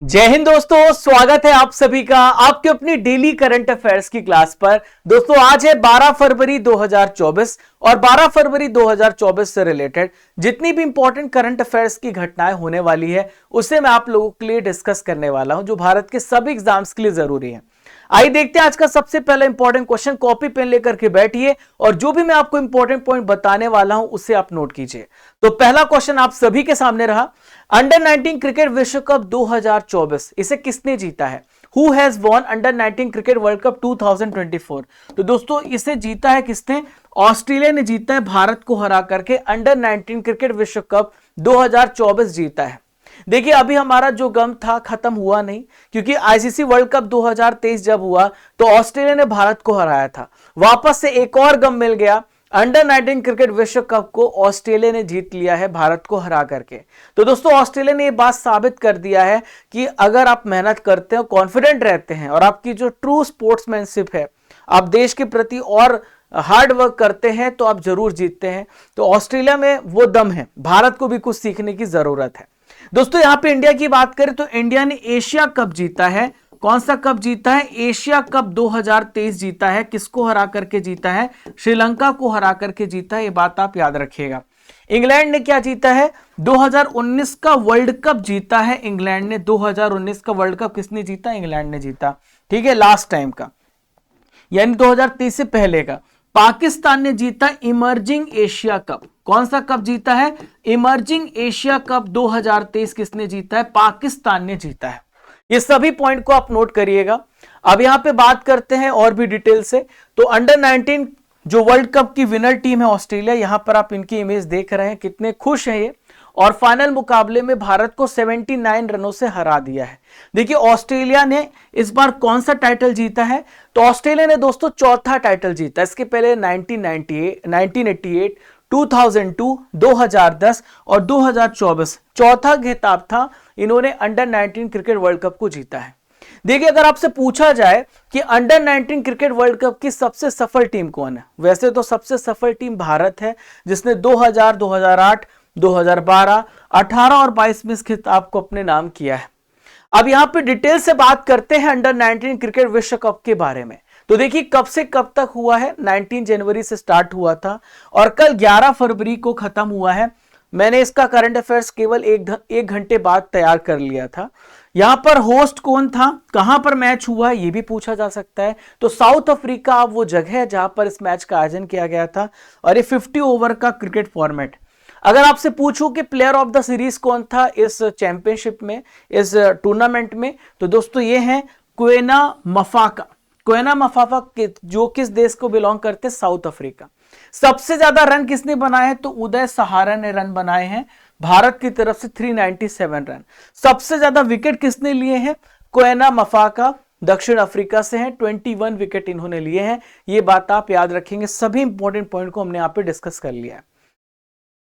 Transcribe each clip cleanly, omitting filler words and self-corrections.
जय हिंद दोस्तों, स्वागत है आप सभी का आपके अपनी डेली करंट अफेयर्स की क्लास पर। दोस्तों आज है 12 फरवरी 2024 और 12 फरवरी 2024 से रिलेटेड जितनी भी इंपॉर्टेंट करंट अफेयर्स की घटनाएं होने वाली है उसे मैं आप लोगों के लिए डिस्कस करने वाला हूं, जो भारत के सभी एग्जाम्स के लिए जरूरी है। आइए देखते हैं आज का सबसे पहला इंपॉर्टेंट क्वेश्चन। कॉपी पेन लेकर के बैठिए और जो भी मैं आपको इंपॉर्टेंट पॉइंट बताने वाला हूं उसे आप नोट कीजिए। तो पहला क्वेश्चन आप सभी के सामने रहा, अंडर 19 क्रिकेट विश्व कप 2024 इसे किसने जीता है? Who has won under 19 cricket world cup 2024? तो दोस्तों इसे जीता है किसने? ऑस्ट्रेलिया ने जीता है, भारत को हरा करके अंडर 19 क्रिकेट विश्व कप 2024 जीता है। देखिए अभी हमारा जो गम था खत्म हुआ नहीं, क्योंकि आईसीसी वर्ल्ड कप 2023 जब हुआ तो ऑस्ट्रेलिया ने भारत को हराया था। वापस से एक और गम मिल गया, अंडर 19 क्रिकेट विश्व कप को ऑस्ट्रेलिया ने जीत लिया है भारत को हरा करके। तो दोस्तों ऑस्ट्रेलिया ने यह बात साबित कर दिया है कि अगर आप मेहनत करते हो, कॉन्फिडेंट रहते हैं और आपकी जो ट्रू स्पोर्ट्समैनशिप है, आप देश के प्रति और हार्ड वर्क करते हैं तो आप जरूर जीतते हैं। तो ऑस्ट्रेलिया में वो दम है, भारत को भी कुछ सीखने की जरूरत है। दोस्तों यहां पे इंडिया की बात करें तो इंडिया ने एशिया कप जीता है। कौन सा कप जीता है? एशिया कप 2023 जीता है। किसको हरा करके जीता है? श्रीलंका को हरा करके जीता है। ये बात आप याद रखिएगा। इंग्लैंड ने क्या जीता है? 2019 का वर्ल्ड कप जीता है इंग्लैंड ने। 2019 का वर्ल्ड कप किसने जीता? इंग्लैंड ने जीता, ठीक है, लास्ट टाइम का, यानी 2023 से पहले का। पाकिस्तान ने जीता इमर्जिंग एशिया कप। कौन सा कप जीता है? इमर्जिंग एशिया कप 2023 किसने जीता है? पाकिस्तान ने जीता है। ये सभी पॉइंट को आप नोट करिएगा। अब यहां पे बात करते हैं और भी डिटेल से। तो अंडर 19 जो वर्ल्ड कप की विनर टीम है ऑस्ट्रेलिया, यहां पर आप इनकी इमेज देख रहे हैं, कितने खुश हैं ये। और फाइनल मुकाबले में भारत को 79 रनों से हरा दिया है। देखिए ऑस्ट्रेलिया ने इस बार कौन सा टाइटल जीता है? तो ऑस्ट्रेलिया ने दोस्तों चौथा टाइटल जीता। इसके पहले 1988, 2002, 2010 और 2024 चौथा खिताब था, इन्होंने अंडर 19 क्रिकेट वर्ल्ड कप को जीता है। देखिए अगर आपसे पूछा जाए कि अंडर 19 क्रिकेट वर्ल्ड कप की सबसे सफल टीम कौन है, वैसे तो सबसे सफल टीम भारत है, जिसने 2000, 2008, 2012, 18 और 22 में इस खिताब को अपने नाम किया है। अब यहां पे डिटेल से बात करते हैं अंडर 19 क्रिकेट विश्व कप के बारे में। तो देखिए कब से कब तक हुआ है? 19 जनवरी से स्टार्ट हुआ था और कल 11 फरवरी को खत्म हुआ है। मैंने इसका करंट अफेयर्स केवल एक घंटे बाद तैयार कर लिया था। यहां पर होस्ट कौन था, कहां पर मैच हुआ, यह भी पूछा जा सकता है। तो साउथ अफ्रीका वो जगह है जहां पर इस मैच का आयोजन किया गया था और ये 50 ओवर का क्रिकेट फॉर्मेट। अगर आपसे पूछूं कि प्लेयर ऑफ द सीरीज कौन था इस चैंपियनशिप में, इस टूर्नामेंट में, तो दोस्तों ये है क्वेना मफाका। क्वेना मफाका जो किस देश को बिलोंग करते? South Africa. सबसे ज्यादा रन किसने बनाए हैं? तो उदय सहारा ने रन बनाए हैं भारत की तरफ से 397 रन। सबसे ज्यादा विकेट किसने लिए हैं? क्वेना मफाका दक्षिण अफ्रीका से हैं, 21 विकेट इन्होंने लिए हैं। ये बात आप याद रखेंगे। सभी इंपॉर्टेंट पॉइंट को हमने यहां पे डिस्कस कर लिया है।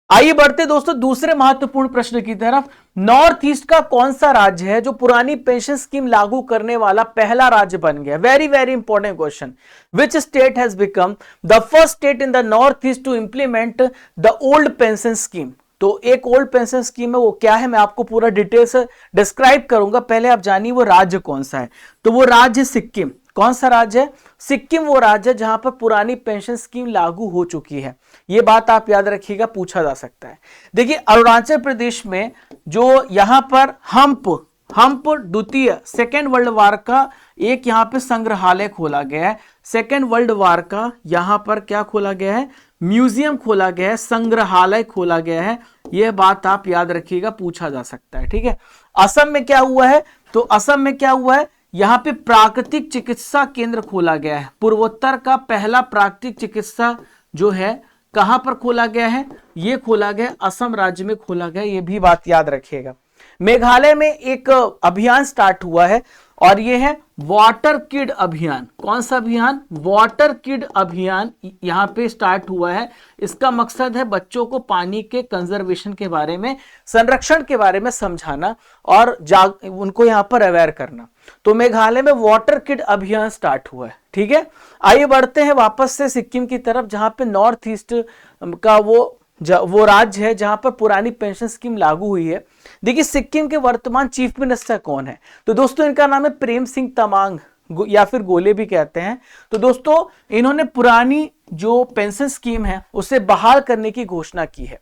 आइए बढ़ते दोस्तों दूसरे महत्वपूर्ण प्रश्न की तरफ। नॉर्थ ईस्ट का कौन सा राज्य है जो पुरानी पेंशन स्कीम लागू करने वाला पहला राज्य बन गया? Very very important question. Which state has become the first state in the north east to implement the old pension scheme? तो एक ओल्ड पेंशन स्कीम है, वो क्या है मैं आपको पूरा डिटेल से डिस्क्राइब करूंगा। पहले आप जानिए वो राज्य कौन सा है। तो वो राज्य सिक्किम। कौन सा राज्य है? सिक्किम वो राज्य है जहां पर पुरानी पेंशन स्कीम लागू हो चुकी है। यह बात आप याद रखिएगा, पूछा जा सकता है। देखिए अरुणाचल प्रदेश में जो यहां पर हम्प द्वितीय सेकेंड वर्ल्ड वार का एक यहां पे संग्रहालय खोला गया है। सेकेंड वर्ल्ड वार का यहां पर क्या खोला गया है? म्यूजियम खोला गया है, संग्रहालय खोला गया है। यह बात आप याद रखिएगा, पूछा जा सकता है, ठीक है। असम में क्या हुआ है? तो असम में क्या हुआ है? यहां पे प्राकृतिक चिकित्सा केंद्र खोला गया है। पूर्वोत्तर का पहला प्राकृतिक चिकित्सा जो है कहां पर खोला गया है? यह खोला गया असम राज्य में खोला गया। यह भी बात याद रखिएगा। मेघालय में एक अभियान स्टार्ट हुआ है और यह है वाटर किड अभियान। कौन सा अभियान? वाटर किड अभियान यहां पे स्टार्ट हुआ है। इसका मकसद है बच्चों को पानी के कंजर्वेशन के बारे में, संरक्षण के बारे में समझाना और उनको यहां पर अवेयर करना। तो मेघालय में वाटर किड अभियान स्टार्ट हुआ है, ठीक है। आइए बढ़ते हैं वापस से सिक्किम की तरफ, जहां पे नॉर्थ ईस्ट का वो वो राज्य है जहां पर पुरानी पेंशन स्कीम लागू हुई है। देखिए सिक्किम के वर्तमान चीफ मिनिस्टर कौन है, तो दोस्तों इनका नाम है प्रेम सिंह तमांग या फिर गोले भी कहते हैं। तो दोस्तों इन्होंने पुरानी जो पेंशन स्कीम है उसे बहाल करने की घोषणा की है,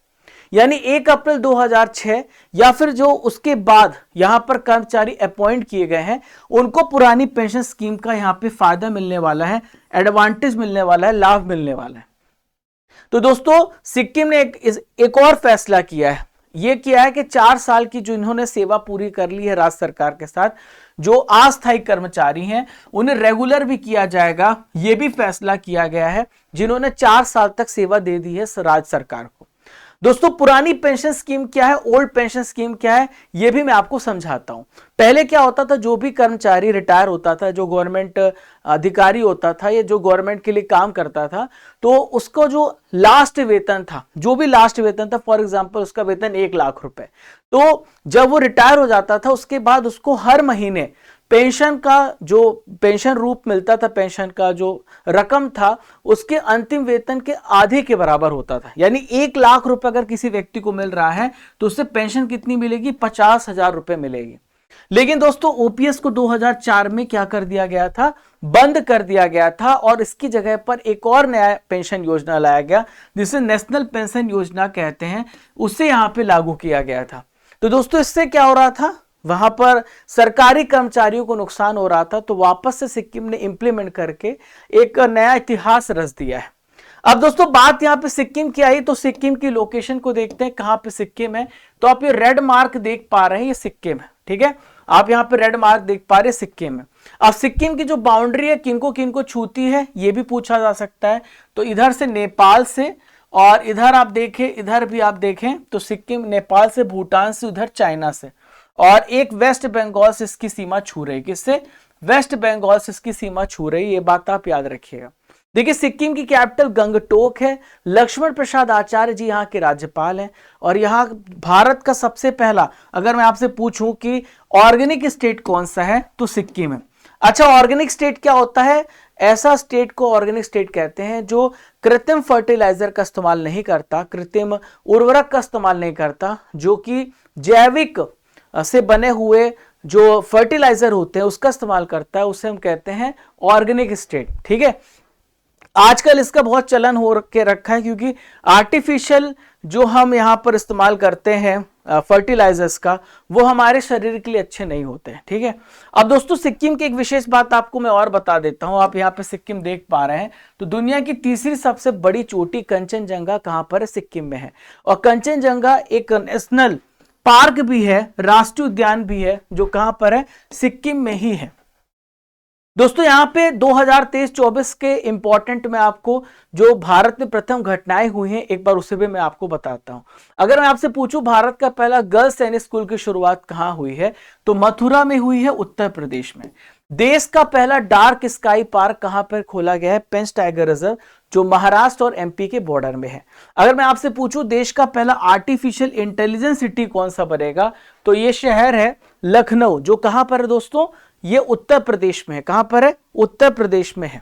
यानी 1 अप्रैल 2006 या फिर जो उसके बाद यहां पर कर्मचारी अपॉइंट किए गए हैं उनको पुरानी पेंशन स्कीम का यहां पे फायदा मिलने वाला है, एडवांटेज मिलने वाला है, लाभ मिलने वाला है। तो दोस्तों सिक्किम ने एक और फैसला किया है, यह किया है कि 4 साल की जो इन्होंने सेवा पूरी कर ली है राज्य सरकार के साथ, जो अस्थायी कर्मचारी हैं उन्हें रेगुलर भी किया जाएगा। यह भी फैसला किया गया है जिन्होंने 4 साल तक सेवा दे दी है राज्य सरकार को। दोस्तों पुरानी पेंशन स्कीम क्या है, ओल्ड पेंशन स्कीम क्या है, यह भी मैं आपको समझाता हूं। पहले क्या होता था, जो भी कर्मचारी रिटायर होता था, जो गवर्नमेंट अधिकारी होता था या जो गवर्नमेंट के लिए काम करता था, तो उसको जो लास्ट वेतन था, जो भी लास्ट वेतन था, फॉर एग्जांपल उसका वेतन 1 लाख रुपए, तो जब वो रिटायर हो जाता था उसके बाद उसको हर महीने पेंशन का जो पेंशन रूप मिलता था, पेंशन का जो रकम था उसके अंतिम वेतन के आधे के बराबर होता था। यानी 1 लाख रुपए अगर किसी व्यक्ति को मिल रहा है तो उससे पेंशन कितनी मिलेगी, 50,000 रुपए मिलेगी। लेकिन दोस्तों ओपीएस को 2004 में क्या कर दिया गया था, बंद कर दिया गया था और इसकी जगह पर एक और नया पेंशन योजना लाया गया जिसे नेशनल पेंशन योजना कहते हैं, उसे यहां पे लागू किया गया था। तो दोस्तों इससे क्या हो रहा था, वहां पर सरकारी कर्मचारियों को नुकसान हो रहा था, तो वापस से सिक्किम ने इंप्लीमेंट करके एक नया इतिहास रच दिया है। अब दोस्तों बात यहां पे सिक्किम की आई तो सिक्किम की लोकेशन को देखते हैं, कहां पे सिक्किम है। तो आप ये रेड मार्क देख पा रहे हैं, ये सिक्किम है, ठीक है। आप यहां पे रेड मार्क देख पा रहे हैं, सिक्किम है। अब सिक्किम की जो बाउंड्री है किनको किनको छूती है ये भी पूछा जा सकता है। तो इधर से नेपाल से, और इधर आप देखें, इधर भी आप देखें तो सिक्किम नेपाल से, भूटान से, उधर चाइना से, और एक वेस्ट बंगाल से इसकी सीमा छू रही। किससे, वेस्ट बंगाल से इसकी सीमा छू रही, ये बात आप याद रखिएगा। देखिए सिक्किम की कैपिटल गंगटोक है। लक्ष्मण प्रसाद आचार्य जी यहाँ के राज्यपाल हैं, और यहाँ भारत का सबसे पहला, अगर मैं आपसे पूछूं कि ऑर्गेनिक स्टेट कौन सा है तो सिक्किम है। अच्छा ऑर्गेनिक स्टेट क्या होता है, ऐसा स्टेट को ऑर्गेनिक स्टेट कहते हैं जो कृत्रिम फर्टिलाइजर का इस्तेमाल नहीं करता, कृत्रिम उर्वरक का इस्तेमाल नहीं करता, जो कि जैविक से बने हुए जो फर्टिलाइजर होते हैं उसका इस्तेमाल करता है, उसे हम कहते हैं ऑर्गेनिक स्टेट, ठीक है। आजकल इसका बहुत चलन हो के रखा है क्योंकि आर्टिफिशियल जो हम यहां पर इस्तेमाल करते हैं फर्टिलाइजर्स का, वो हमारे शरीर के लिए अच्छे नहीं होते हैं, ठीक है। अब दोस्तों सिक्किम की एक विशेष बात आपको मैं और बता देता हूं। आप यहां पे सिक्किम देख पा रहे हैं, तो दुनिया की तीसरी सबसे बड़ी चोटी कंचनजंगा कहां पर है, सिक्किम में है। और कंचनजंगा एक नेशनल पार्क भी है, राष्ट्रीय उद्यान भी है, जो कहां पर है, सिक्किम में ही है। दोस्तों यहाँ पे 2023-24 के इंपॉर्टेंट में आपको जो भारत में प्रथम घटनाएं हुई हैं एक बार उसे भी मैं आपको बताता हूं। अगर मैं आपसे पूछूं भारत का पहला गर्ल्स सैनिक स्कूल की शुरुआत कहां हुई है, तो मथुरा में हुई है, उत्तर प्रदेश में। देश का पहला डार्क स्काई पार्क कहां पर खोला गया है, पेंच टाइगर रिजर्व, जो महाराष्ट्र और एमपी के बॉर्डर में है। अगर मैं आपसे पूछूं देश का पहला आर्टिफिशियल इंटेलिजेंस सिटी कौन सा बनेगा, तो ये शहर है लखनऊ, जो कहां पर है दोस्तों, ये उत्तर प्रदेश में है। कहां पर है, उत्तर प्रदेश में है।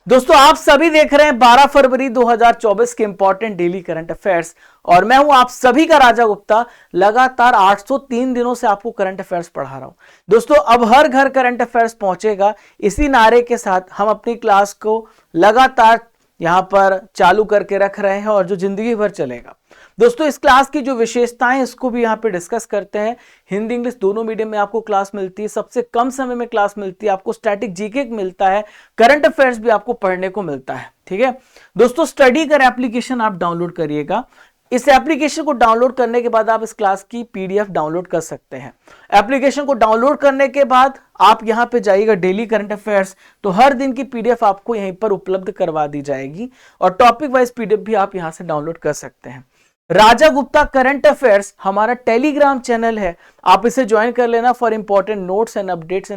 दोस्तों आप सभी देख रहे हैं 12 फरवरी 2024 के इंपॉर्टेंट डेली करंट अफेयर्स, और मैं हूं आप सभी का राजा गुप्ता। लगातार 803 दिनों से आपको करंट अफेयर्स पढ़ा रहा हूं। दोस्तों अब हर घर करंट अफेयर्स पहुंचेगा, इसी नारे के साथ हम अपनी क्लास को लगातार यहां पर चालू करके रख रहे हैं और जो जिंदगी भर चलेगा। दोस्तों इस क्लास की जो विशेषताएं इसको भी यहाँ पे डिस्कस करते हैं। हिंदी इंग्लिश दोनों मीडियम में आपको क्लास मिलती है, सबसे कम समय में क्लास मिलती है, आपको स्टैटिक जीके मिलता है, करंट अफेयर्स भी आपको पढ़ने को मिलता है, ठीक है। दोस्तों स्टडी कर एप्लीकेशन आप डाउनलोड करिएगा। इस एप्लीकेशन को डाउनलोड करने के बाद आप इस क्लास की पीडीएफ डाउनलोड कर सकते हैं। एप्लीकेशन को डाउनलोड करने के बाद आप यहां पे जाइएगा डेली करंट अफेयर्स, तो हर दिन की पीडीएफ आपको यहीं पर उपलब्ध करवा दी जाएगी, और टॉपिक वाइज पीडीएफ भी आप यहां से डाउनलोड कर सकते हैं। राजा गुप्ता करंट अफेयर्स हमारा टेलीग्राम चैनल है, आप इसे ज्वाइन कर लेना for important notes and updates,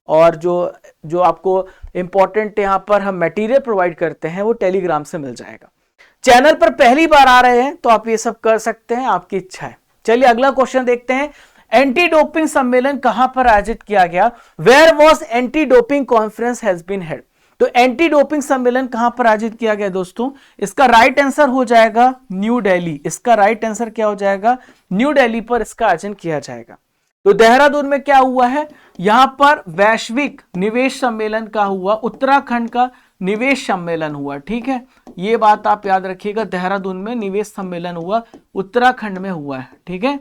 और जो आपको इंपॉर्टेंट यहां पर हम मटेरियल प्रोवाइड करते हैं वो टेलीग्राम से मिल जाएगा। चैनल पर पहली बार आ रहे हैं तो आप ये सब कर सकते हैं, आपकी इच्छा है। चलिए अगला क्वेश्चन देखते हैं। एंटी डोपिंग सम्मेलन कहां पर आयोजित किया गया, where was anti doping conference has been held. तो एंटी डोपिंग सम्मेलन कहां पर आयोजित किया गया दोस्तों? इसका राइट आंसर हो जाएगा न्यू दिल्ली। इसका राइट आंसर क्या हो जाएगा? न्यू दिल्ली पर इसका आयोजन किया जाएगा। तो देहरादून में क्या हुआ है? यहां पर वैश्विक निवेश सम्मेलन का हुआ, उत्तराखंड का निवेश सम्मेलन हुआ। ठीक है, ये बात आप याद रखिएगा, देहरादून में निवेश सम्मेलन हुआ, उत्तराखंड में हुआ है। ठीक है,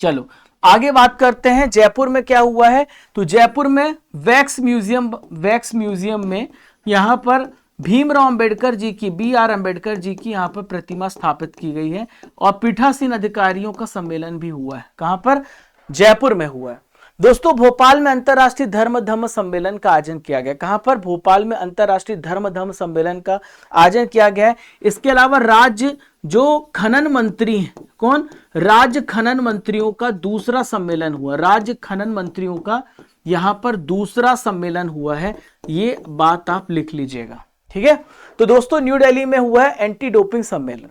चलो आगे बात करते हैं। जयपुर में क्या हुआ है? तो जयपुर में वैक्स म्यूजियम में यहां पर भीमराव अंबेडकर जी की, BR अंबेडकर जी की यहां पर प्रतिमा स्थापित की गई है। और पीठासीन अधिकारियों का सम्मेलन भी हुआ है। कहां पर? जयपुर में हुआ है। दोस्तों भोपाल में अंतरराष्ट्रीय धर्म सम्मेलन का आयोजन किया गया। कहां पर? भोपाल में अंतरराष्ट्रीय धर्म सम्मेलन का आयोजन किया गया है। इसके अलावा राज्य जो खनन मंत्री हैं, कौन? राज्य खनन मंत्रियों का दूसरा सम्मेलन हुआ। राज्य खनन मंत्रियों का यहां पर दूसरा सम्मेलन हुआ है, ये बात आप लिख लीजिएगा। ठीक है, तो दोस्तों न्यू दिल्ली में हुआ है एंटी डोपिंग सम्मेलन।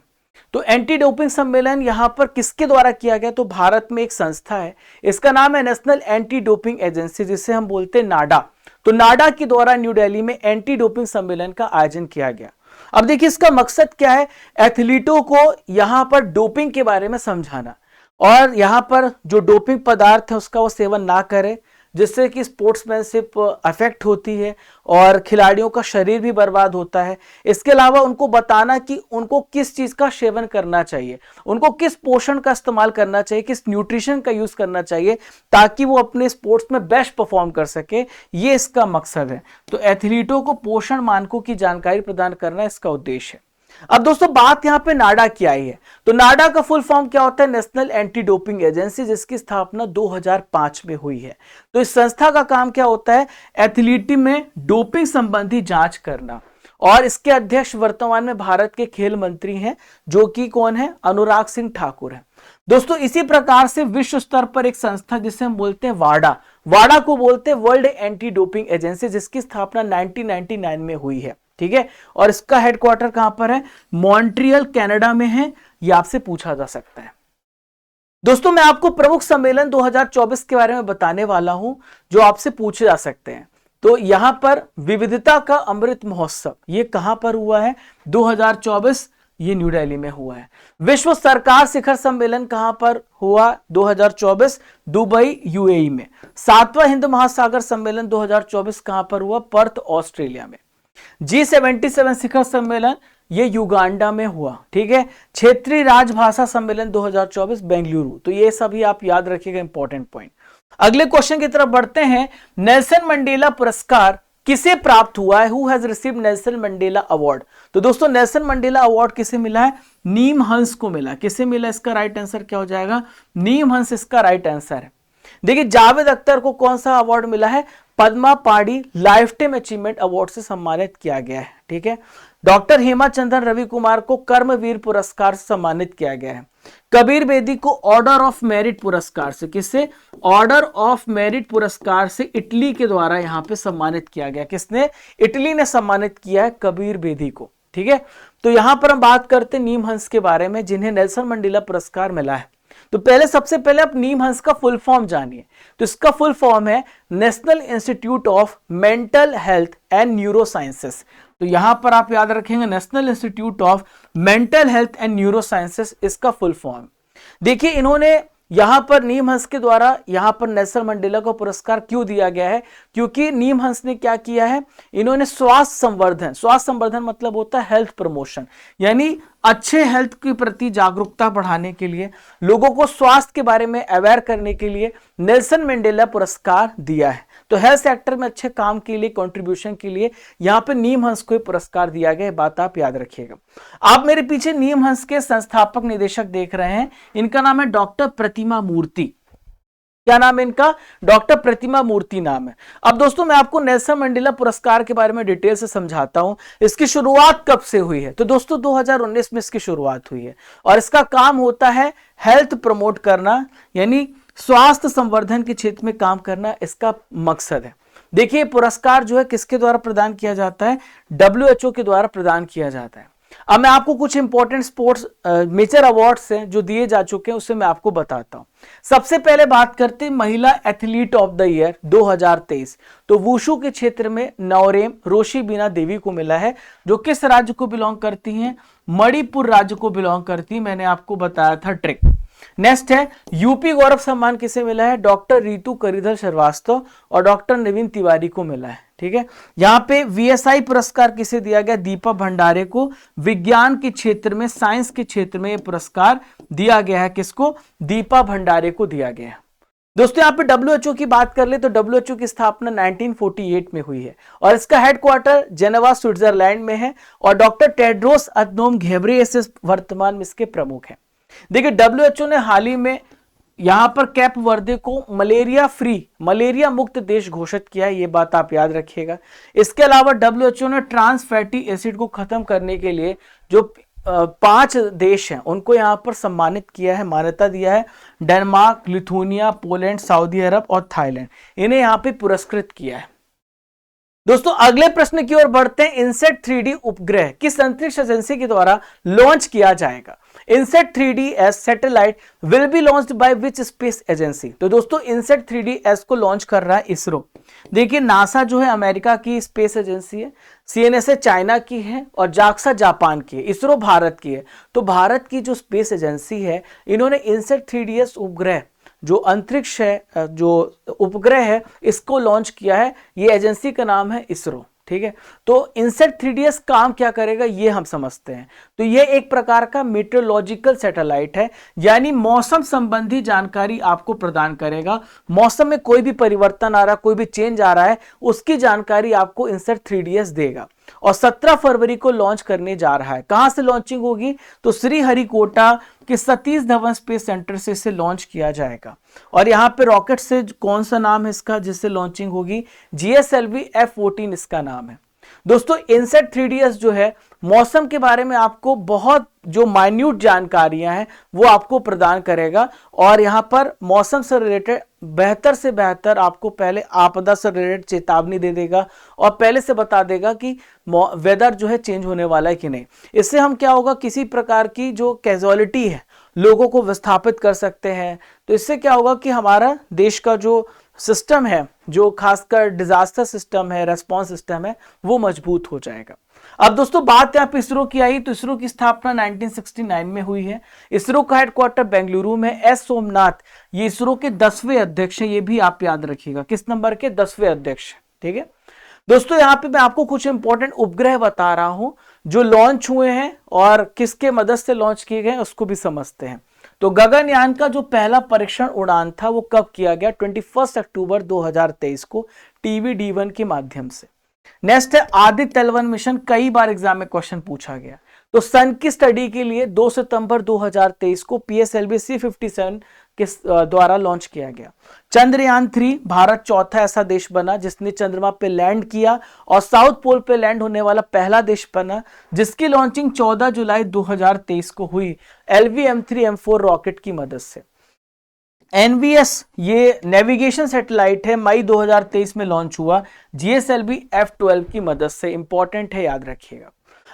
तो एंटी डोपिंग सम्मेलन यहां पर किसके द्वारा किया गया? तो भारत में एक संस्था है, इसका नाम है नेशनल एंटी डोपिंग एजेंसी, जिसे हम बोलते हैं नाडा। तो नाडा के द्वारा न्यू दिल्ली में एंटी डोपिंग सम्मेलन का आयोजन किया गया। अब देखिए इसका मकसद क्या है? एथलीटों को यहां पर डोपिंग के बारे में समझाना, और यहां पर जो डोपिंग पदार्थ है उसका वो सेवन ना करे, जिससे कि स्पोर्ट्समैनशिप अफेक्ट होती है और खिलाड़ियों का शरीर भी बर्बाद होता है। इसके अलावा उनको बताना कि उनको किस चीज का सेवन करना चाहिए, उनको किस पोषण का इस्तेमाल करना चाहिए, किस न्यूट्रिशन का यूज करना चाहिए, ताकि वो अपने स्पोर्ट्स में बेस्ट परफॉर्म कर सके। ये इसका मकसद है। तो एथलीटों को पोषण मानकों की जानकारी प्रदान करना इसका उद्देश्य है। अब दोस्तों बात यहां पे नाडा की आई है। तो नाडा का फुल फॉर्म क्या होता है? नेशनल एंटी डोपिंग एजेंसी, जिसकी स्थापना 2005 में हुई है। तो इस संस्था का काम क्या होता है? एथलीटी में डोपिंग संबंधी जांच करना। और इसके अध्यक्ष वर्तमान में भारत के खेल मंत्री हैं, जो कि कौन है? अनुराग सिंह ठाकुर है। दोस्तों इसी प्रकार से विश्व स्तर पर एक संस्था जिसे हम बोलते हैं वाडा को बोलते हैं वर्ल्ड एंटी डोपिंग एजेंसी, जिसकी स्थापना 1999 में हुई है। ठीक है, और इसका हेडक्वार्टर कहां पर है? मॉन्ट्रियल कनाडा में है। यह आपसे पूछा जा सकता है। दोस्तों मैं आपको प्रमुख सम्मेलन 2024 के बारे में बताने वाला हूं, जो आपसे पूछे जा सकते हैं। तो यहां पर विविधता का अमृत महोत्सव, ये कहां पर हुआ है? 2024, ये न्यू दिल्ली में हुआ है। विश्व सरकार शिखर सम्मेलन कहां पर हुआ? 2024, दुबई UAE में। 7वां हिंद महासागर सम्मेलन 2024 कहां पर हुआ? पर्थ ऑस्ट्रेलिया में। G77 शिखर सम्मेलन ये युगांडा में हुआ। ठीक है, क्षेत्रीय राजभाषा सम्मेलन 2024 बेंगलुरु। तो ये सभी आप याद रखिएगा, इंपॉर्टेंट पॉइंट। अगले क्वेश्चन की तरफ बढ़ते हैं। नेल्सन मंडेला पुरस्कार किसे प्राप्त हुआ है? Who has received Nelson Mandela award? तो दोस्तों नेल्सन मंडेला अवार्ड किसे मिला है? नीम हंस को मिला। किसे मिला? इसका राइट आंसर क्या हो जाएगा? नीम हंस इसका राइट आंसर है। देखिए जावेद अख्तर को कौन सा अवार्ड मिला है? पद्मा पाड़ी लाइफ टाइम अचीवमेंट अवार्ड से सम्मानित किया गया है। ठीक है, डॉक्टर हेमाचंद्रन रवि कुमार को कर्मवीर पुरस्कार से सम्मानित किया गया है। कबीर बेदी को ऑर्डर ऑफ मेरिट पुरस्कार से, किससे? ऑर्डर ऑफ मेरिट पुरस्कार से इटली के द्वारा यहां पे सम्मानित किया गया। किसने? इटली ने सम्मानित किया है कबीर बेदी को। ठीक है, तो यहां पर हम बात करते हैं नीम हंस के बारे में, जिन्हें नेल्सन मंडेला पुरस्कार मिला है। तो सबसे पहले आप नीम हंस का फुल फॉर्म जानिए। तो इसका फुल फॉर्म है national institute of mental health and neuro sciences. तो यहां पर आप याद रखेंगे national institute of mental health and neuro sciences, इसका फुल फॉर्म। देखिए इन्होंने यहां पर नीम हंस के द्वारा यहां पर नेल्सन मंडेला को पुरस्कार क्यों दिया गया है? क्योंकि नीम हंस ने क्या किया है? इन्होंने स्वास्थ्य संवर्धन मतलब होता है हेल्थ प्रमोशन, यानी अच्छे हेल्थ के प्रति जागरूकता बढ़ाने के लिए, लोगों को स्वास्थ्य के बारे में अवेयर करने के लिए नेल्सन मंडेला पुरस्कार दिया है। तो हेल्थ सेक्टर में अच्छे काम के लिए, कंट्रीब्यूशन के लिए यहां पे नीम हंस को पुरस्कार दिया गया है। बात आप याद रखिएगा। आप मेरे पीछे नीम हंस के संस्थापक निदेशक देख रहे हैं, इनका नाम है डॉक्टर प्रतिमा मूर्ति। क्या नाम है इनका? डॉक्टर प्रतिमा मूर्ति नाम है। अब दोस्तों मैं आपको नेल्सन मंडेला पुरस्कार के बारे में डिटेल से समझाता हूं। इसकी शुरुआत कब से हुई है? तो दोस्तों 2019 में इसकी शुरुआत हुई है, और इसका काम होता है हेल्थ प्रमोट करना, यानी स्वास्थ्य संवर्धन के क्षेत्र में काम करना, इसका मकसद है। देखिए पुरस्कार जो है किसके द्वारा प्रदान किया जाता है? WHO के द्वारा प्रदान किया जाता है। अब मैं आपको कुछ इंपॉर्टेंट स्पोर्ट्स मेजर अवार्ड्स हैं जो दिए जा चुके हैं, उससे मैं आपको बताता हूं। सबसे पहले बात करते हैं महिला एथलीट ऑफ द ईयर 2023। तो वुशु के क्षेत्र में नवरेम रोशीबीना देवी को मिला है, जो किस राज्य को बिलोंग करती हैं? मणिपुर राज्य को बिलोंग करती है, मैंने आपको बताया था ट्रिक। नेक्स्ट है यूपी गौरव सम्मान किसे मिला है? डॉक्टर रितु करिधर श्रीवास्तव और डॉक्टर नवीन तिवारी को मिला है। ठीक है, यहां पे वीएसआई पुरस्कार किसे दिया गया? दीपा भंडारे को। विज्ञान के क्षेत्र में, साइंस के क्षेत्र में यह पुरस्कार दिया गया है। किसको? दीपा भंडारे को दिया गया है। दोस्तों यहाँ पे डब्ल्यूएचओ की बात कर ले तो डब्ल्यूएचओ की स्थापना 1948 में हुई है और इसका हेडक्वार्टर जेनेवा स्विट्जरलैंड में है और डॉक्टर टेड्रोस अदनोम घेब्रेयेसस वर्तमान में इसके प्रमुख हैं। देखिए डब्ल्यूएचओ ने हाल ही में यहां पर कैप वर्दे को मलेरिया फ्री, मलेरिया मुक्त देश घोषित किया है, ये बात आप याद रखिएगा। इसके अलावा डब्ल्यूएचओ ने ट्रांस फैटी एसिड को खत्म करने के लिए जो 5 देश हैं उनको यहां पर सम्मानित किया है, मान्यता दिया है। डेनमार्क, लिथुनिया, पोलैंड, सऊदी अरब और थाईलैंड, इन्हें यहां पे पुरस्कृत किया है। दोस्तों अगले प्रश्न की ओर बढ़ते हैं। इनसेट 3D उपग्रह किस अंतरिक्ष एजेंसी के द्वारा लॉन्च किया जाएगा? INSAT 3DS satellite will be launched by which space agency? तो दोस्तों इनसेट 3DS को लॉन्च कर रहा है इसरो। देखिए नासा जो है अमेरिका की स्पेस एजेंसी है, CNSA चाइना की है और जाक्सा जापान की है, इसरो भारत की है। तो भारत की जो स्पेस एजेंसी है इन्होंने इनसेट 3DS उपग्रह जो अंतरिक्ष है, जो उपग्रह है, इसको लॉन्च किया है। ये एजेंसी का नाम है इसरो। ठीक है, तो इनसेट 3DS काम क्या करेगा ये हम समझते हैं। तो ये एक प्रकार का मीटरोलॉजिकल सैटेलाइट है, यानी मौसम संबंधी जानकारी आपको प्रदान करेगा। मौसम में कोई भी परिवर्तन आ रहा है, कोई भी चेंज आ रहा है, उसकी जानकारी आपको इनसेट 3DS देगा और 17 फरवरी को लॉन्च करने जा रहा है। कहां से लॉन्चिंग होगी? तो श्रीहरिकोटा के सतीश धवन स्पेस सेंटर से इसे लॉन्च किया जाएगा। और यहां पे रॉकेट से कौन सा नाम है इसका जिससे लॉन्चिंग होगी? GSLV F-14 इसका नाम है। दोस्तों इनसेट 3DS जो है मौसम के बारे में आपको बहुत जो माइन्यूट जानकारियां हैं वो आपको प्रदान करेगा और यहां पर मौसम से रिलेटेड बेहतर से बेहतर आपको पहले आपदा से रिलेटेड चेतावनी दे देगा और पहले से बता देगा कि वेदर जो है चेंज होने वाला है कि नहीं। इससे हम क्या होगा, किसी प्रकार की जो कैजुअलिटी है लोगों को विस्थापित कर सकते हैं। तो इससे क्या होगा कि हमारा देश का जो सिस्टम है, जो खासकर डिजास्टर सिस्टम है, रेस्पॉन्स सिस्टम है, वो मजबूत हो जाएगा। अब दोस्तों बात यहाँ पे इसरो की आई तो इसरो की स्थापना 1969 में हुई है। इसरो का हेडक्वार्टर बेंगलुरु में। एस सोमनाथ ये इसरो के 10वें अध्यक्ष हैं, ये भी आप याद रखिएगा। किस नंबर के? 10वें अध्यक्ष। ठीक है दोस्तों, यहाँ पे मैं आपको कुछ इंपॉर्टेंट उपग्रह बता रहा हूं जो लॉन्च हुए हैं और किसके मदद से लॉन्च किए गए उसको भी समझते हैं। तो गगनयान का जो पहला परीक्षण उड़ान था वो कब किया गया? 21 अक्टूबर 2023 को TVD1 के माध्यम से। नेक्स्ट है आदित्य L1 मिशन, कई बार एग्जाम में क्वेश्चन पूछा गया। तो सन की स्टडी के लिए 2 सितंबर 2023 को PSLV C-57 के द्वारा लॉन्च किया गया। चंद्रयान 3, भारत चौथा ऐसा देश बना जिसने चंद्रमा पे लैंड किया और साउथ पोल पे लैंड होने वाला पहला देश बना, जिसकी लॉन्चिंग 14 जुलाई 2023 को हुई LV-M3M4 रॉकेट की मदद से। NVS ये नेविगेशन सैटेलाइट है, मई 2023 में लॉन्च हुआ GSLV F-12 की मदद से। इंपॉर्टेंट है, याद रखिएगा।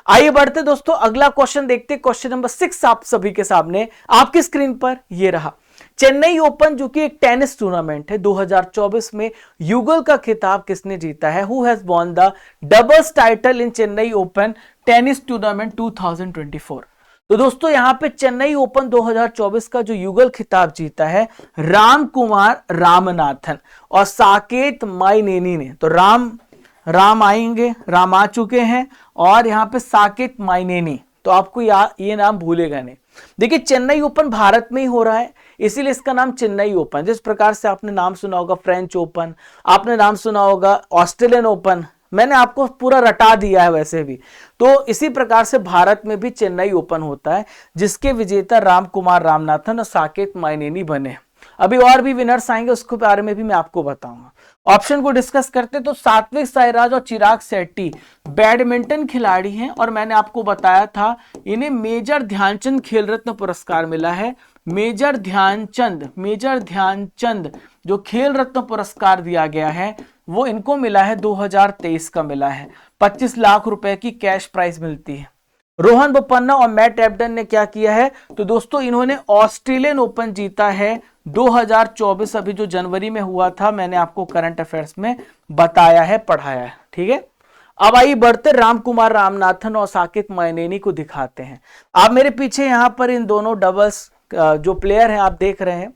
आइए बढ़ते दोस्तों, अगला क्वेश्चन देखते हैं। क्वेश्चन नंबर 6 आप सभी के सामने आपकी स्क्रीन पर ये रहा। चेन्नई ओपन जो कि एक टेनिस टूर्नामेंट है, 2024 में युगल का खिताब किसने जीता है? Who has won the doubles title in Chennai open tennis tournament 2024? तो दोस्तों यहां पे चेन्नई ओपन 2024 का जो युगल खिताब जीता है राम कुमार रामनाथन और साकेत माइनेनी ने। तो राम आएंगे, राम आ चुके हैं और यहां पे साकेत माइनेनी, तो आपको ये नाम भूलेगा नहीं। देखिए चेन्नई ओपन भारत में ही हो रहा है, इसीलिए इसका नाम चेन्नई ओपन। जिस प्रकार से आपने नाम सुना होगा फ्रेंच ओपन, आपने नाम सुना होगा ऑस्ट्रेलियन ओपन, मैंने आपको पूरा रटा दिया है वैसे भी। तो इसी प्रकार से भारत में भी चेन्नई ओपन होता है, जिसके विजेता राम कुमार रामनाथन और साकेत माइनेनी बने। अभी और भी विनर्स आएंगे, उसके बारे में भी मैं आपको बताऊंगा। ऑप्शन को डिस्कस करते तो सात्विक साईराज और चिराग शेट्टी बैडमिंटन खिलाड़ी हैं और मैंने आपको बताया था इन्हें मेजर ध्यानचंद खेल रत्न पुरस्कार मिला है। मेजर ध्यानचंद जो खेल रत्न पुरस्कार दिया गया है वो इनको मिला है, 2023 का मिला है। 25 लाख रुपए की कैश प्राइज मिलती है। रोहन बोपन्ना और मैट एबडन ने क्या किया है, तो दोस्तों इन्होंने ऑस्ट्रेलियन ओपन जीता है 2024, अभी जो जनवरी में हुआ था, मैंने आपको करंट अफेयर्स में बताया है, पढ़ाया है, ठीक है। अब आइए बढ़ते रामकुमार रामनाथन और साकेत माइनेनी को दिखाते हैं। आप मेरे पीछे यहां पर इन दोनों डबल्स जो प्लेयर हैं आप देख रहे हैं,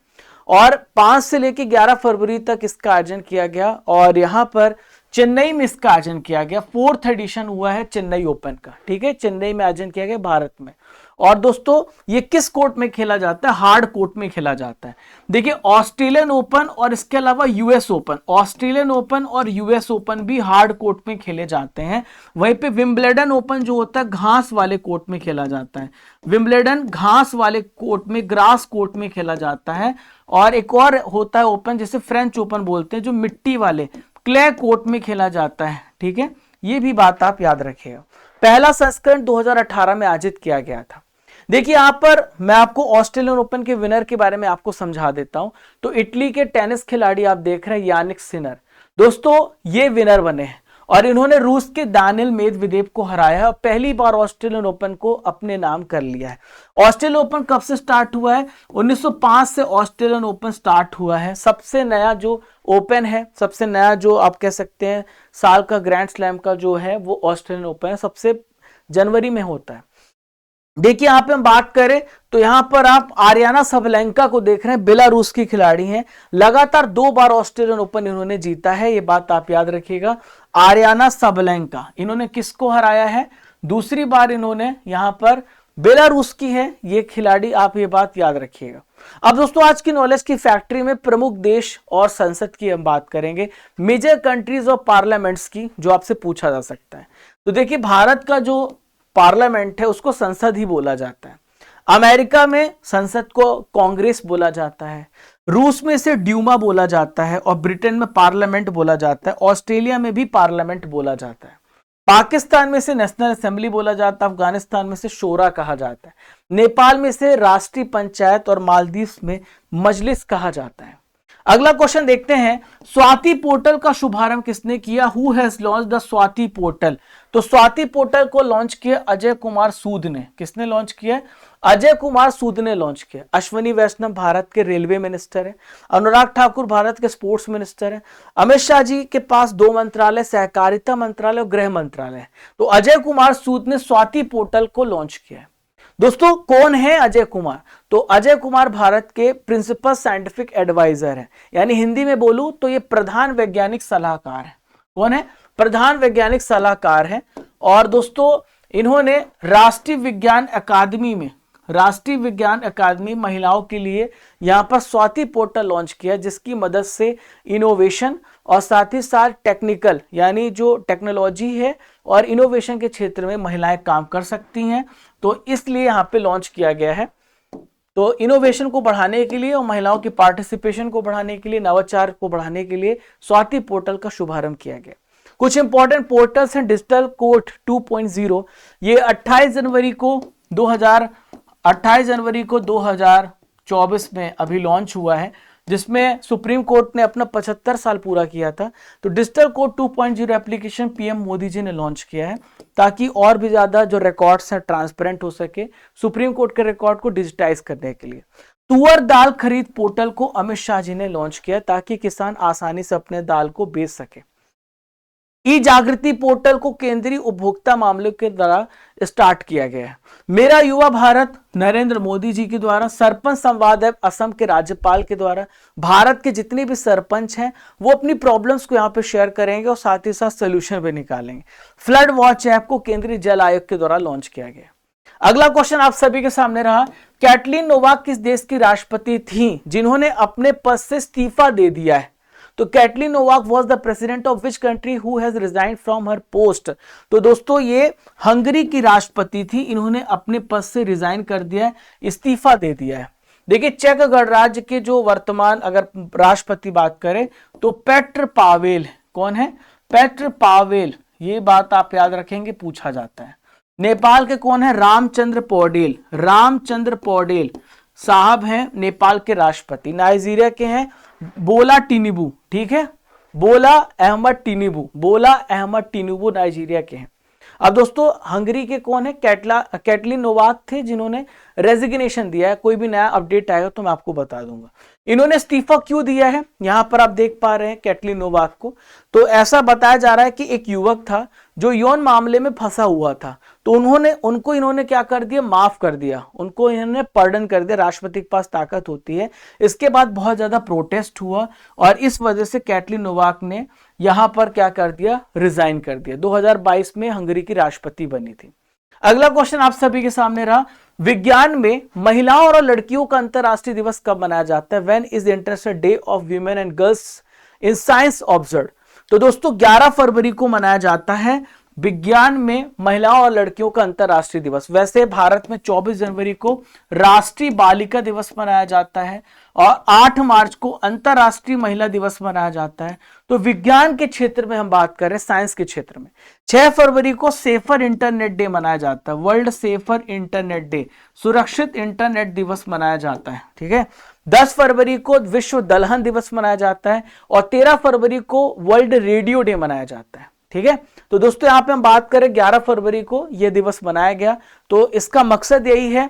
और 5 से लेकर 11 फरवरी तक इसका आयोजन किया गया, और यहां पर चेन्नई में इसका आयोजन किया गया। 4th एडिशन हुआ है चेन्नई ओपन का, ठीक है, चेन्नई में आयोजन किया गया भारत में। और दोस्तों ये किस कोर्ट में खेला जाता है, हार्ड कोर्ट में खेला जाता है। देखिए ऑस्ट्रेलियन ओपन और इसके अलावा यूएस ओपन, ऑस्ट्रेलियन ओपन और यूएस ओपन भी हार्ड कोर्ट में खेले जाते हैं। वहीं पे विंबलडन ओपन जो होता है घास वाले कोर्ट में खेला जाता है, विंबलडन घास वाले कोर्ट में, ग्रास कोर्ट में खेला जाता है। और एक और होता है ओपन जिसे फ्रेंच ओपन बोलते हैं, जो मिट्टी वाले क्ले कोर्ट में खेला जाता है, ठीक है, ये भी बात आप याद रखिएगा। पहला संस्करण 2018 में आयोजित किया गया था। देखिए यहां पर मैं आपको ऑस्ट्रेलियन ओपन के विनर के बारे में आपको समझा देता हूं। तो इटली के टेनिस खिलाड़ी आप देख रहे हैं यानिक सिनर, दोस्तों ये विनर बने हैं, और इन्होंने रूस के दानिल मेदवेदेव को हराया है और पहली बार ऑस्ट्रेलियन ओपन को अपने नाम कर लिया है। ऑस्ट्रेलियन ओपन कब से स्टार्ट हुआ है, 1905 से ऑस्ट्रेलियन ओपन स्टार्ट हुआ है। सबसे नया जो ओपन है, सबसे नया जो आप कह सकते हैं साल का ग्रैंड स्लैम का जो है वो ऑस्ट्रेलियन ओपन है, सबसे जनवरी में होता है। देखिए यहां पे हम बात करें तो यहां पर आप आर्याना सबलेंका को देख रहे हैं, बेलारूस की खिलाड़ी हैं, लगातार 2 बार ऑस्ट्रेलियन ओपन इन्होंने जीता है, ये बात आप याद रखिएगा। आर्याना सबलेंका, इन्होंने किसको हराया है, दूसरी बार इन्होंने यहां पर बेलारूस की है ये खिलाड़ी, आप ये बात याद रखिएगा। अब दोस्तों आज की नॉलेज की फैक्ट्री में प्रमुख देश और संसद की हम बात करेंगे, मेजर कंट्रीज और पार्लियामेंट्स की, जो आपसे पूछा जा सकता है। तो देखिए भारत का जो पार्लियामेंट है उसको संसद ही बोला जाता है, अमेरिका में संसद को कांग्रेस बोला जाता है, रूस में इसे ड्यूमा बोला जाता है, और ब्रिटेन में पार्लियामेंट बोला जाता है, ऑस्ट्रेलिया में भी पार्लियामेंट बोला जाता है, पाकिस्तान में से नेशनल असेंबली बोला जाता है, अफगानिस्तान में से शोरा कहा जाता है, नेपाल में से राष्ट्रीय पंचायत, और मालदीव में मजलिस कहा जाता है। अगला क्वेश्चन देखते हैं, स्वाति पोर्टल का शुभारंभ किसने किया, who has launch the Swati portal. तो स्वाति पोर्टल को लॉन्च किया अजय कुमार सूद ने, किसने लॉन्च किया, अजय कुमार सूद ने लॉन्च किया। अश्विनी वैष्णव भारत के रेलवे मिनिस्टर है, अनुराग ठाकुर भारत के स्पोर्ट्स मिनिस्टर है, अमित शाह जी के पास 2 मंत्रालय, सहकारिता मंत्रालय और गृह मंत्रालय है। तो अजय कुमार सूद ने स्वाति पोर्टल को लॉन्च किया। दोस्तों कौन है अजय कुमार, तो अजय कुमार भारत के प्रिंसिपल साइंटिफिक एडवाइजर है, यानी हिंदी में बोलूं तो ये प्रधान वैज्ञानिक सलाहकार है। कौन है, प्रधान वैज्ञानिक सलाहकार है। और दोस्तों इन्होंने राष्ट्रीय विज्ञान अकादमी में, राष्ट्रीय विज्ञान अकादमी महिलाओं के लिए यहां पर स्वाति पोर्टल लॉन्च किया, जिसकी मदद से इनोवेशन और साथ ही साथ टेक्निकल, यानी जो टेक्नोलॉजी है और इनोवेशन के क्षेत्र में महिलाएं काम कर सकती हैं, तो इसलिए यहां पे लॉन्च किया गया है। तो इनोवेशन को बढ़ाने के लिए और महिलाओं की पार्टिसिपेशन को बढ़ाने के लिए, नवाचार को बढ़ाने के लिए स्वाति पोर्टल का शुभारंभ किया गया। कुछ इंपॉर्टेंट पोर्टल्स हैं, डिजिटल कोर्ट 2.0, ये 28 जनवरी को 2024 में अभी लॉन्च हुआ है, जिसमें सुप्रीम कोर्ट ने अपना 75 साल पूरा किया था। तो digital court 2.0 application PM Modi ji ने लॉन्च किया है, ताकि और भी ज्यादा जो रिकॉर्ड्स हैं ट्रांसपेरेंट हो सके, सुप्रीम कोर्ट के रिकॉर्ड को डिजिटाइज करने के लिए। तुअर दाल खरीद पोर्टल को अमित शाह जी ने लॉन्च किया, ताकि किसान आसानी से अपने दाल को बेच सके। ई जागृति पोर्टल को केंद्रीय उपभोक्ता मामलों के द्वारा स्टार्ट किया गया है। मेरा युवा भारत नरेंद्र मोदी जी के द्वारा, सरपंच संवाद ऐप असम के राज्यपाल के द्वारा, भारत के जितने भी सरपंच हैं वो अपनी प्रॉब्लम्स को यहाँ पे शेयर करेंगे और साथ ही साथ सोल्यूशन भी निकालेंगे। फ्लड वॉच ऐप को केंद्रीय जल आयोग के द्वारा लॉन्च किया गया। अगला क्वेश्चन आप सभी के सामने रहा, कैटलीन नोवाक किस देश की राष्ट्रपति थी जिन्होंने अपने पद से इस्तीफा दे दिया है। तो Katalin Novak was the president of which country who has resigned from her post. तो दोस्तों ये हंगरी की राष्ट्रपति थी, इन्होंने अपने पद से रिजाइन कर दिया है, इस्तीफा दे दिया है। देखिए चेक गणराज्य के जो वर्तमान अगर राष्ट्रपति बात करें तो पेट्र पावेल, कौन है, पेट्र पावेल, ये बात आप याद रखेंगे, पूछा जाता है। नेपाल के कौन है, रामचंद्र पौडेल, रामचंद्र पौडेल साहब हैं नेपाल के राष्ट्रपति। नाइजीरिया के हैं बोला टिनुबू, ठीक है, बोला अहमद टिनुबू, बोला अहमद टिनुबू नाइजीरिया के हैं। अब दोस्तों हंगरी के कौन है, कैटलिन नोवाक थे जिन्होंने रेजिग्नेशन दिया है। कोई भी नया अपडेट आएगा तो मैं आपको बता दूंगा। इन्होंने इस्तीफा क्यों दिया है, यहां पर आप देख पा रहे हैं कैटलिन नोवाक को। तो ऐसा बताया जा रहा है कि एक युवक था जो यौन मामले में फंसा हुआ था, तो उनको इन्होंने क्या कर दिया, माफ कर दिया, उनको इन्होंने पार्डन कर दिया। राष्ट्रपति के पास ताकत होती है। इसके बाद बहुत ज्यादा प्रोटेस्ट हुआ और इस वजह से कैटलिन नोवाक ने यहां पर क्या कर दिया, रिजाइन कर दिया। 2022 में हंगरी की राष्ट्रपति बनी थी। अगला क्वेश्चन आप सभी के सामने रहा, विज्ञान में महिलाओं और लड़कियों का अंतरराष्ट्रीय दिवस कब मनाया जाता है? When is the international day of women and girls in science observe? तो दोस्तों 11 फरवरी को मनाया जाता है विज्ञान में महिलाओं और लड़कियों का अंतरराष्ट्रीय दिवस। वैसे भारत में 24 जनवरी को राष्ट्रीय बालिका दिवस मनाया जाता है और 8 मार्च को अंतरराष्ट्रीय महिला दिवस मनाया जाता है। तो विज्ञान के क्षेत्र में हम बात करें, साइंस के क्षेत्र में 6 फरवरी को सेफर इंटरनेट डे मनाया जाता है, वर्ल्ड सेफर इंटरनेट डे, सुरक्षित इंटरनेट दिवस मनाया जाता है। ठीक है, 10 फरवरी को विश्व दलहन दिवस मनाया जाता है और 13 फरवरी को वर्ल्ड रेडियो डे मनाया जाता है। ठीक है, तो दोस्तों यहां पे हम बात करें 11 फरवरी को यह दिवस मनाया गया। तो इसका मकसद यही है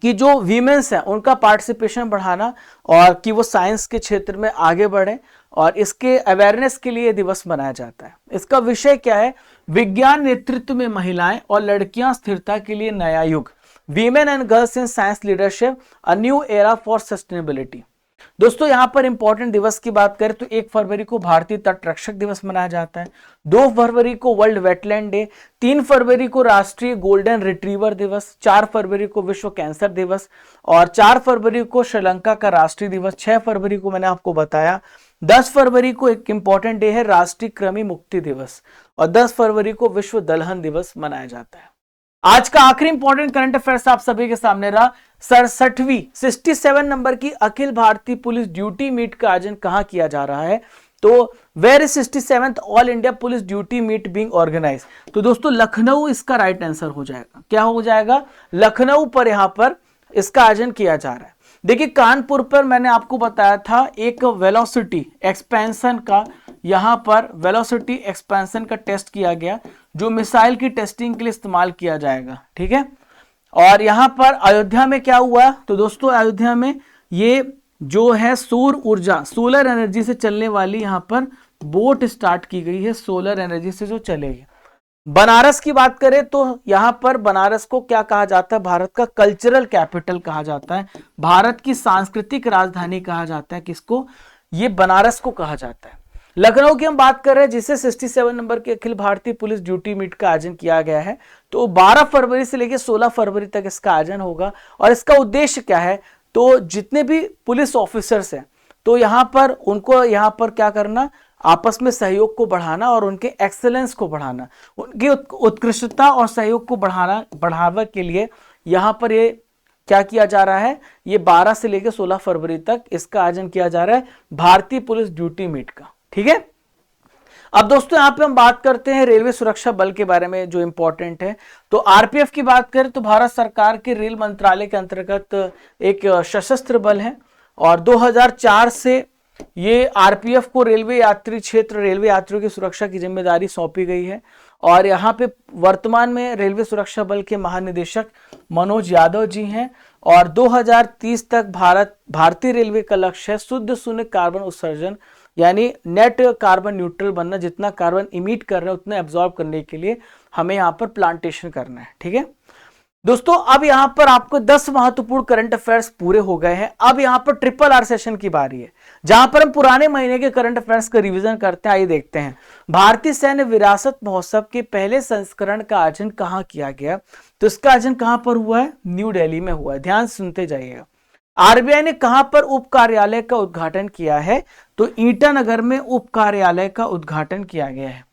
कि जो वीमेंस हैं उनका पार्टिसिपेशन बढ़ाना और कि वो साइंस के क्षेत्र में आगे बढ़े, और इसके अवेयरनेस के लिए दिवस मनाया जाता है। इसका विषय क्या है, विज्ञान नेतृत्व में महिलाएं और लड़कियां स्थिरता के लिए नया युग, women and girls in science leadership, a new era for sustainability. दोस्तों यहां पर इंपॉर्टेंट दिवस की बात करें तो 1 फरवरी को भारतीय तट रक्षक दिवस मनाया जाता है, 2 फरवरी को वर्ल्ड वेटलैंड डे, 3 फरवरी को राष्ट्रीय गोल्डन रिट्रीवर दिवस, 4 फरवरी को विश्व कैंसर दिवस और 4 फरवरी को श्रीलंका का राष्ट्रीय दिवस, 6 फरवरी को मैंने आपको बताया, 10 फरवरी को एक इंपॉर्टेंट डे है राष्ट्रीय कृमि मुक्ति दिवस और 10 फरवरी को विश्व दलहन दिवस मनाया जाता है। आज का आखिरी इंपॉर्टेंट करंट अफेयर्स आप सभी के सामने रहा, 67वीं 67 नंबर की Akhil Bharatiya police duty meet का आयोजन कहां किया जा रहा है? तो where is 67th all India police duty meet being organise? तो दोस्तों लखनऊ इसका राइट आंसर हो जाएगा। क्या हो जाएगा? लखनऊ पर यहां पर इसका आयोजन किया जा रहा है। देखिए कानपुर पर मैंने आपको बताया था एक वेलोसिटी एक्सपेंशन का, यहां पर वेलोसिटी एक्सपेंशन का टेस्ट किया गया जो मिसाइल की टेस्टिंग के लिए इस्तेमाल किया जाएगा। ठीक है, और यहां पर अयोध्या में क्या हुआ? तो दोस्तों अयोध्या में ये जो है सौर ऊर्जा, सोलर एनर्जी से चलने वाली यहां पर बोट स्टार्ट की गई है, सोलर एनर्जी से जो चलेगी। बनारस की बात करें तो यहां पर बनारस को क्या कहा जाता है? भारत का कल्चरल कैपिटल कहा जाता है, भारत की सांस्कृतिक राजधानी कहा जाता है। किसको? ये बनारस को कहा जाता है। लखनऊ की हम बात कर रहे हैं जिसे 67 नंबर के Akhil Bharatiya police duty meet का आयोजन किया गया है। तो 12 फरवरी से लेकर 16 फरवरी तक इसका आयोजन होगा और इसका उद्देश्य क्या है? तो जितने भी पुलिस ऑफिसर्स हैं तो यहां पर उनको यहां पर क्या करना, आपस में सहयोग को बढ़ाना और उनके एक्सेलेंस को बढ़ाना, उनकी उत्कृष्टता और सहयोग को बढ़ावा के लिए यहां पर ये क्या किया जा रहा है? ये 12 से लेकर 16 फरवरी तक इसका आयोजन किया जा रहा है भारतीय पुलिस ड्यूटी मीट का। ठीक है, अब दोस्तों यहां पे हम बात करते हैं रेलवे सुरक्षा बल के बारे में जो इंपॉर्टेंट है। तो आरपीएफ की बात करें तो भारत सरकार के रेल मंत्रालय के अंतर्गत एक सशस्त्र बल है और 2004 से ये आरपीएफ को रेलवे यात्री क्षेत्र, रेलवे यात्रियों की सुरक्षा की जिम्मेदारी सौंपी गई है और यहाँ पे वर्तमान में रेलवे सुरक्षा बल के महानिदेशक मनोज यादव जी हैं और 2030 तक भारतीय रेलवे का लक्ष्य है शुद्ध शून्य कार्बन उत्सर्जन, यानी नेट कार्बन न्यूट्रल बनना। जितना कार्बन इमिट कर रहे हैं उतना एब्जॉर्ब करने के लिए हमें यहाँ पर प्लांटेशन करना है। ठीक है दोस्तों, अब यहाँ पर आपको 10 महत्वपूर्ण करंट अफेयर्स पूरे हो गए हैं। अब यहाँ पर ट्रिपल आर सेशन की बारी है जहां पर हम पुराने महीने के करंट अफेयर्स का रिवीजन करते हैं। आइए देखते हैं भारतीय सैन्य विरासत महोत्सव के पहले संस्करण का आयोजन कहां किया गया? तो इसका आयोजन कहां पर हुआ है? न्यू दिल्ली में हुआ है। ध्यान सुनते जाइएगा। आरबीआई ने कहां पर उप कार्यालय का उद्घाटन किया है? तो ईटानगर में उप कार्यालय का उद्घाटन किया गया है।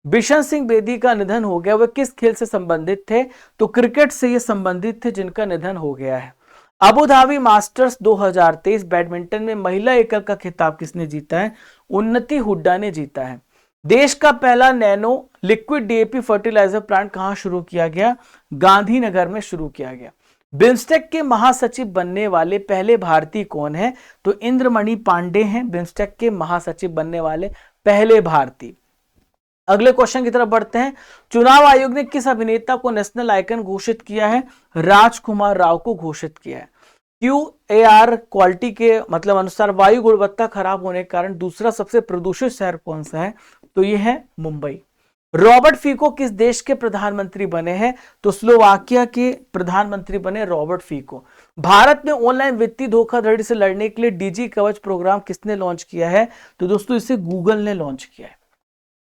बिशन सिंह बेदी का निधन हो गया। वह किस खेल से संबंधित थे? तो क्रिकेट से ये संबंधित थे जिनका निधन हो गया है। अबू धाबी मास्टर्स 2023 बैडमिंटन में महिला एकल का खिताब किसने जीता है? उन्नति हुड्डा ने जीता है। देश का पहला nano liquid DAP fertiliser plant कहां शुरू किया गया? गांधीनगर में शुरू किया गया। बिम्स्टेक के महासचिव बनने वाले पहले भारतीय कौन है? तो इंद्रमणि पांडे हैं बिम्स्टेक के महासचिव बनने वाले पहले भारतीय। अगले क्वेश्चन की तरफ बढ़ते हैं। चुनाव आयोग ने किस अभिनेता को नेशनल आइकन घोषित किया है? राजकुमार राव को घोषित किया है। QAR क्वालिटी के मतलब अनुसार वायु गुणवत्ता खराब होने के कारण दूसरा सबसे प्रदूषित शहर कौन सा है? तो यह है मुंबई। रॉबर्ट फीको किस देश के प्रधानमंत्री बने हैं? तो स्लोवाकिया के प्रधानमंत्री बने रॉबर्ट फीको। भारत में ऑनलाइन वित्तीय धोखाधड़ी से लड़ने के लिए डीजी कवच प्रोग्राम किसने लॉन्च किया है? तो दोस्तों इसे गूगल ने लॉन्च किया है।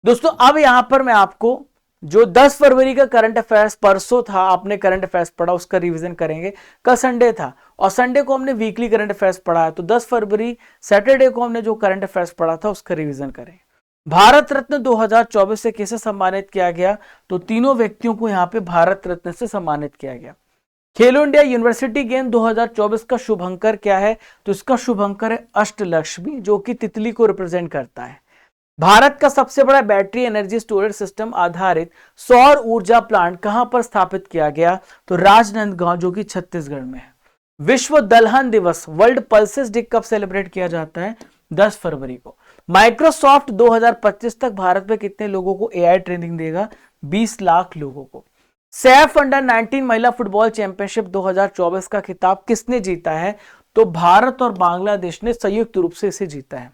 दोस्तों अब यहां पर मैं आपको जो 10 फरवरी का करंट अफेयर्स परसों था, आपने करंट अफेयर्स पढ़ा, उसका रिवीजन करेंगे। कल संडे था और संडे को हमने वीकली करंट अफेयर्स पढ़ा है, तो 10 फरवरी सैटरडे को हमने जो करंट अफेयर्स पढ़ा था उसका रिवीजन करेंगे। भारत रत्न 2024 से किसे सम्मानित किया गया? तो तीनों व्यक्तियों को यहां पे भारत रत्न से सम्मानित किया गया। खेलो इंडिया यूनिवर्सिटी गेम 2024 का शुभंकर क्या है? तो इसका शुभंकर है अष्टलक्ष्मी, जो कि तितली को रिप्रेजेंट करता है। भारत का सबसे बड़ा बैटरी एनर्जी स्टोरेज सिस्टम आधारित सौर ऊर्जा प्लांट कहां पर स्थापित किया गया? तो राजनांदगांव, जो कि छत्तीसगढ़ में है। विश्व दलहन दिवस वर्ल्ड पल्सेस डे कब सेलिब्रेट किया जाता है? 10 फरवरी को। माइक्रोसॉफ्ट 2025 तक भारत में कितने लोगों को AI ट्रेनिंग देगा? 20 लाख लोगों को। सैफ अंडर 19 महिला फुटबॉल चैंपियनशिप 2024 का खिताब किसने जीता है? तो भारत और बांग्लादेश ने संयुक्त रूप से इसे जीता है।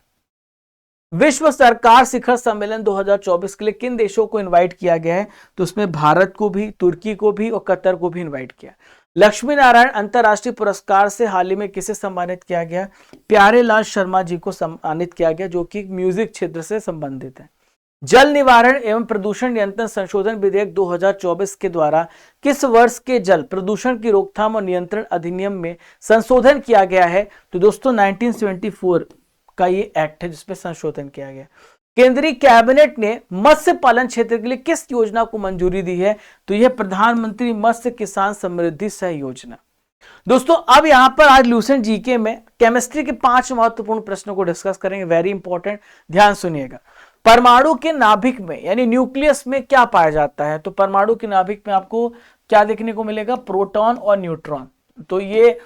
विश्व सरकार शिखर सम्मेलन 2024 के लिए किन देशों को इनवाइट किया गया है? तो उसमें भारत को भी, तुर्की को भी और कतर को भी इनवाइट किया। लक्ष्मी नारायण अंतरराष्ट्रीय पुरस्कार से हाल ही में किसे सम्मानित किया गया? प्यारे लाल शर्मा जी को सम्मानित किया गया, जो कि म्यूजिक क्षेत्र से संबंधित है। जल निवारण एवं प्रदूषण नियंत्रण संशोधन विधेयक 2024 के द्वारा किस वर्ष के जल प्रदूषण की रोकथाम और नियंत्रण अधिनियम में संशोधन किया गया है? तो दोस्तों 1974 का ये एक्ट है जिसमें संशोधन किया गया। केंद्रीय कैबिनेट ने मत्स्य पालन क्षेत्र के लिए किस योजना को मंजूरी दी है? तो यह प्रधानमंत्री मत्स्य किसान समृद्धि सह योजना। दोस्तों अब यहां पर आज लूसेंट जीके में केमिस्ट्री के 5 महत्वपूर्ण प्रश्नों को डिस्कस करेंगे, वेरी इंपॉर्टेंट, ध्यान सुनिएगा। परमाणु के नाभिक में यानी न्यूक्लियस में क्या पाया जाता है? तो परमाणु के नाभिक में आपको क्या देखने को मिलेगा? प्रोटॉन और न्यूट्रॉन। तो ये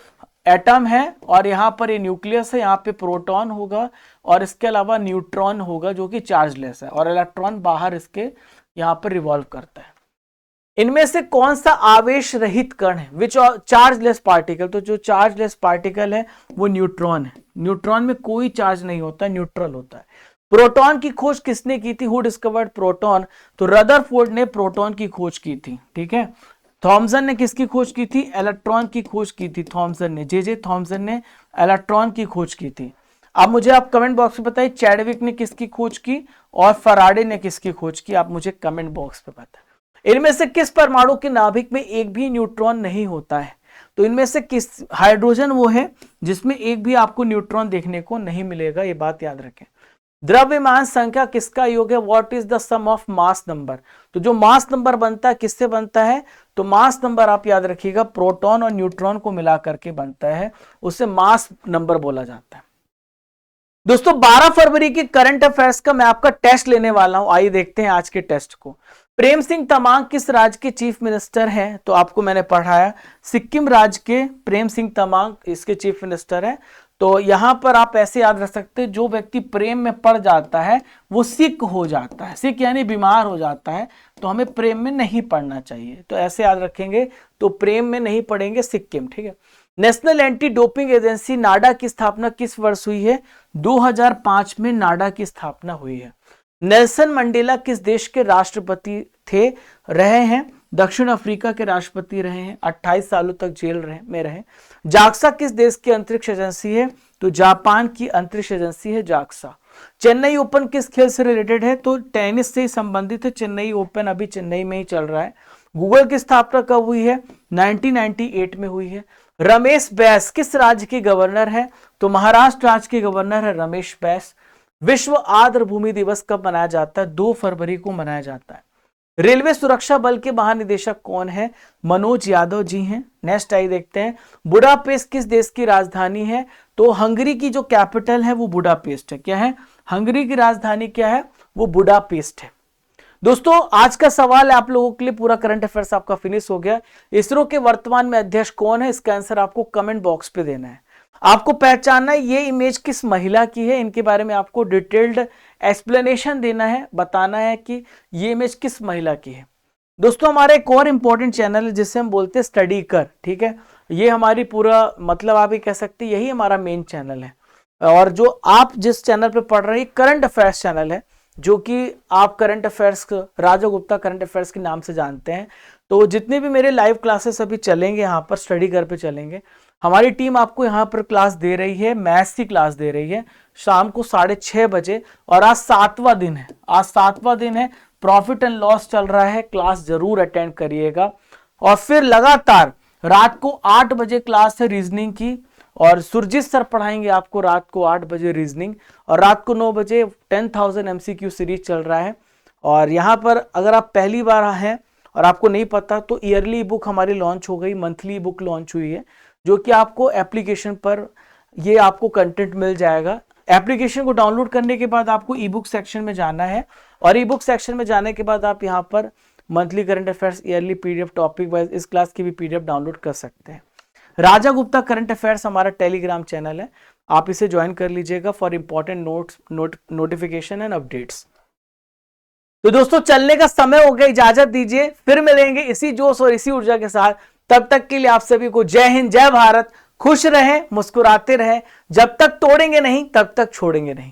एटम है और यहां पर ये न्यूक्लियस है, यहां पे प्रोटॉन होगा और इसके अलावा न्यूट्रॉन होगा जो कि चार्जलेस है और इलेक्ट्रॉन बाहर इसके यहां पर रिवॉल्व करता है। इनमें से कौन सा आवेश रहित कण है? विच चार्जलेस पार्टिकल? तो जो चार्जलेस पार्टिकल है वो न्यूट्रॉन है। न्यूट्रॉन में कोई चार्ज नहीं होता, न्यूट्रल होता है। प्रोटॉन की खोज किसने की थी? Who discovered proton? तो रदरफोर्ड ने प्रोटॉन की खोज की थी, ठीक है। थॉमसन ने किसकी खोज की थी? इलेक्ट्रॉन की खोज की थी थॉमसन ने, जे थॉमसन ने इलेक्ट्रॉन की खोज की थी। अब मुझे आप कमेंट बॉक्स में बताइए चैडविक ने किसकी खोज की और फराडे ने किसकी खोज की? आप मुझे कमेंट बॉक्स पे बताएं। इनमें से किस परमाणु के नाभिक में एक भी न्यूट्रॉन नहीं होता है? तो इनमें से किस हाइड्रोजन वो है जिसमें एक भी आपको न्यूट्रॉन देखने को नहीं मिलेगा, ये बात याद रखें। द्रव्यमान संख्या किसका योग है? What is the sum of mass number? तो जो मास नंबर बनता है किससे बनता है? तो मास नंबर आप याद रखिएगा प्रोटॉन और न्यूट्रॉन को मिला करके बनता है, उसे मास नंबर बोला जाता है। दोस्तों 12 फरवरी की करंट अफेयर्स का मैं आपका टेस्ट लेने वाला हूं, आइए देखते हैं आज के टेस्ट को। प्रेम सिंह तमांग किस राज्य के चीफ मिनिस्टर हैं? तो आपको मैंने पढ़ाया सिक्किम राज्य के प्रेम सिंह तमांग इसके चीफ मिनिस्टर है। तो यहां पर आप ऐसे याद रख सकते हैं, जो व्यक्ति प्रेम में पड़ जाता है वो सिक हो जाता है, सिक यानी बीमार हो जाता है, तो हमें प्रेम में नहीं पड़ना चाहिए, तो ऐसे याद रखेंगे। तो प्रेम में नहीं पड़ेंगे, सिक्किम, ठीक है। नेशनल एंटी डोपिंग एजेंसी नाडा की स्थापना किस वर्ष हुई है? 2005 में नाडा की स्थापना हुई है। नेल्सन मंडेला किस देश के राष्ट्रपति थे रहे हैं? दक्षिण अफ्रीका के राष्ट्रपति रहे हैं, 28 सालों तक जेल में रहे। जाक्सा किस देश की अंतरिक्ष एजेंसी है? तो जापान की अंतरिक्ष एजेंसी है जाक्सा। चेन्नई ओपन किस खेल से रिलेटेड है? तो टेनिस से ही संबंधित है। चेन्नई ओपन अभी चेन्नई में ही चल रहा है। गूगल की स्थापना कब हुई है? 1998 में हुई है। रमेश बैस किस राज्य के गवर्नर है? तो महाराष्ट्र राज्य के गवर्नर है रमेश बैस। विश्व आर्द्र भूमि दिवस कब मनाया जाता है? 2 फरवरी को मनाया जाता है। रेलवे सुरक्षा बल के महानिदेशक कौन है? मनोज यादव जी हैं। नेक्स्ट आई देखते हैं, बुडापेस्ट किस देश की राजधानी है? तो हंगरी की जो कैपिटल है वो बुडापेस्ट है। क्या है? हंगरी की राजधानी क्या है? वो बुडापेस्ट है। दोस्तों आज का सवाल है आप लोगों के लिए, पूरा करंट अफेयर्स आपका फिनिश हो गया। इसरो के वर्तमान में अध्यक्ष कौन है? इसका आंसर आपको कमेंट बॉक्स पे देना है। आपको पहचानना है ये इमेज किस महिला की है, इनके बारे में आपको डिटेल्ड एक्सप्लेनेशन देना है, बताना है कि ये इमेज किस महिला की है। दोस्तों हमारा एक और इंपॉर्टेंट चैनल है जिसे हम बोलते हैं स्टडी कर, ठीक है। ये हमारी पूरा मतलब आप ये कह सकते हैं यही हमारा मेन चैनल है। और जो आप जिस चैनल पे पढ़ रहे हैं करंट अफेयर्स चैनल है, जो कि आप करंट अफेयर्स राजा गुप्ता करंट अफेयर्स के नाम से जानते हैं। तो जितने भी मेरे लाइव क्लासेस अभी चलेंगे यहाँ पर स्टडी घर पे चलेंगे, हमारी टीम आपको यहाँ पर क्लास दे रही है, मैथ्स की क्लास दे रही है शाम को 6:30 बजे। और आज 7वां दिन है, आज 7वां दिन है, प्रॉफिट एंड लॉस चल रहा है, क्लास जरूर अटेंड करिएगा। और फिर लगातार रात को 8 बजे क्लास है रीजनिंग की, और सुरजीत सर पढ़ाएंगे आपको रात को 8 बजे रीजनिंग, और रात को 9 बजे 10,000 MCQ सीरीज चल रहा है। और यहाँ पर अगर आप पहली बार हैं और आपको नहीं पता तो ईयरली बुक हमारी लॉन्च हो गई, मंथली बुक लॉन्च हुई है, जो कि आपको एप्लीकेशन पर ये आपको कंटेंट मिल जाएगा। एप्लीकेशन को डाउनलोड करने के बाद आपको ई बुक सेक्शन में जाना है, और ई बुक सेक्शन में जाने के बाद आप यहाँ पर monthly current affairs yearly PDF topic wise इस क्लास की भी PDF डाउनलोड कर सकते हैं। राजा गुप्ता करंट अफेयर्स हमारा टेलीग्राम चैनल है, आप इसे ज्वाइन कर लीजिएगा for important notes, notification and updates. तो दोस्तों चलने का समय हो गया, इजाजत दीजिए, फिर मिलेंगे इसी जोश और इसी ऊर्जा के साथ। तब तक के लिए आप सभी को जय हिंद, जय भारत, खुश रहें, मुस्कुराते रहें, जब तक तोड़ेंगे नहीं तब तक छोड़ेंगे नहीं।